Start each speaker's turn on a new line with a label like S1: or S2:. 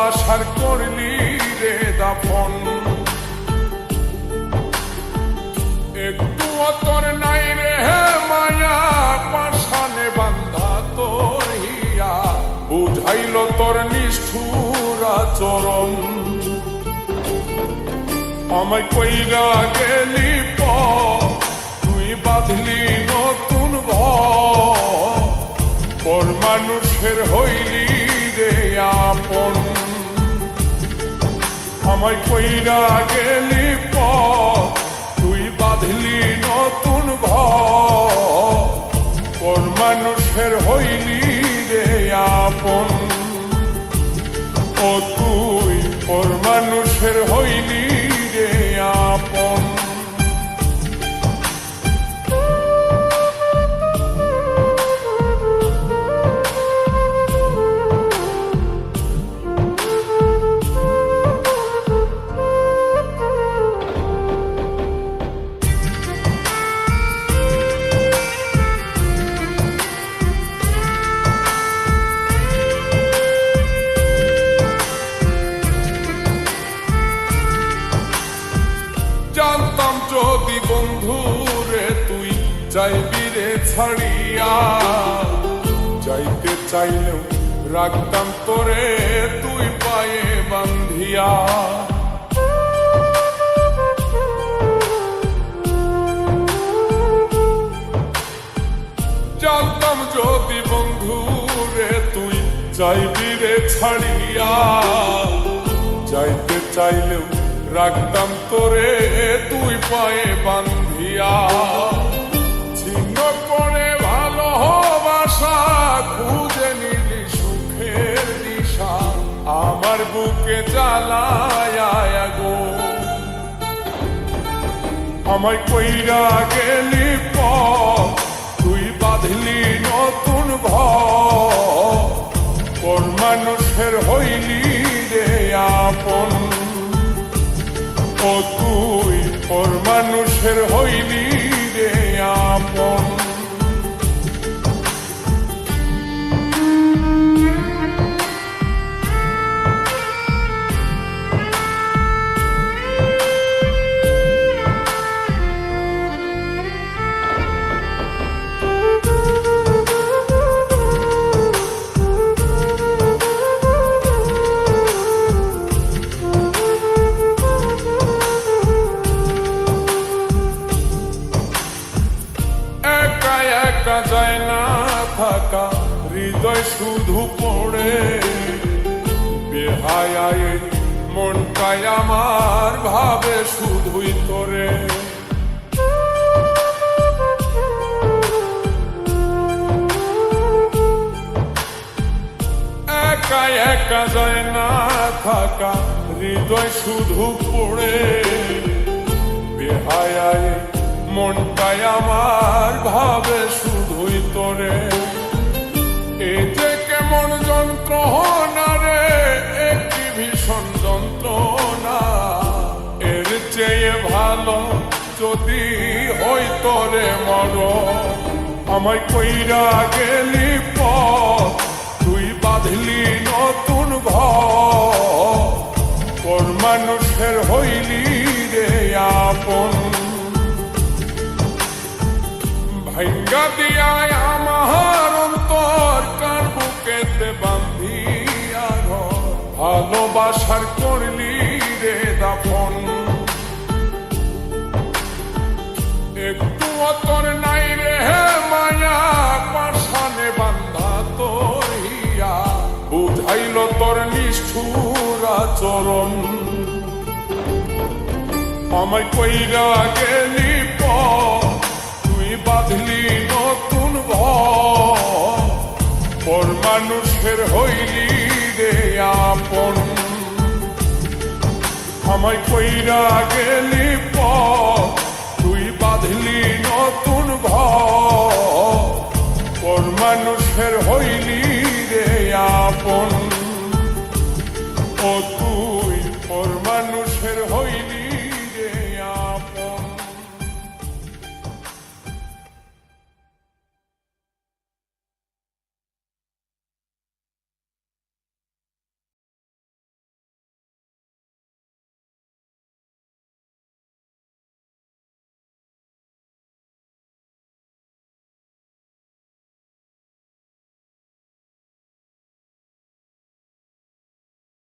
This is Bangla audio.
S1: ভালোবাসার করলি রে দাফন। একটু তোর নাই রে মায়া, পাশানে বান্ধা তোর হিয়া, বুঝাইল তোর নিষ্ঠুর আচরণ। আমায় কইরা গেলি তুই বাঁধলি নতুন ঘর, পর মানুষের হইলি রে আপন। আমায় কইরা গেলি তুই বাঁধলি নতুন ঘর, পর মানুষের হইলি রে আপন। ও তুই পর মানুষের হইলি রে আপন। জানতাম যদি বন্ধু রে তুই যাইবি রে ছাড়িয়া, যাইতে চাইলেও রাখতাম তোরে তুই পায়ে বান্ধিয়া। জানতাম যদি বন্ধু রে তুই যাইবি রে ছাড়িয়া, যাইতে চাইলেও রাখতাম তোরে তুই পায়ে বান্ধিয়া। ছিন্ন করে ভালোবাসা খুঁজে নিলি সুখের দিশা, আমার বুকে জ্বালায় গো। আমায় কইরা গেলি তুই বাঁধলি নতুন ঘর, পর মানুষের হইলি রে আপন। ও তুই পর মানুষের হইলি রে আপন। একা যায় না থাকা, হৃদয় শুধু পড়ে বেহায় মনটাই আমার ভাবে শুধুই তোরে। একা একা যায় না থাকা, হৃদয় শুধু পড়ে বেহায় মনটাই আমার ভাবে শুধুই তোরে। এই যে কেমন যন্ত্রণা রে, একটি ভীষণ যন্ত্রণা, এর চেয়ে ভালো যদি হই তোরে মর। আমায় কইরা গেলি তুই বাঁধলি নতুন ঘর, পর মানুষের হইলি রে আপন। ভাঙ্গা দিয়ায় আমার অন্তর, কার বুকেতে বান্ধিয়া ঘর, ভালোবাসার করলি রে দাফন। একটু তোর নাই রে মায়া, পাশানে বান্ধা তোর হিয়া, বুঝাইল তোর নিষ্ঠুর আচরণ। আমায় কইরা গেলি তুই বাঁধলি নতুন ঘর, পর মানুষের হইলি রে আপন। আমায় কইরা গেলি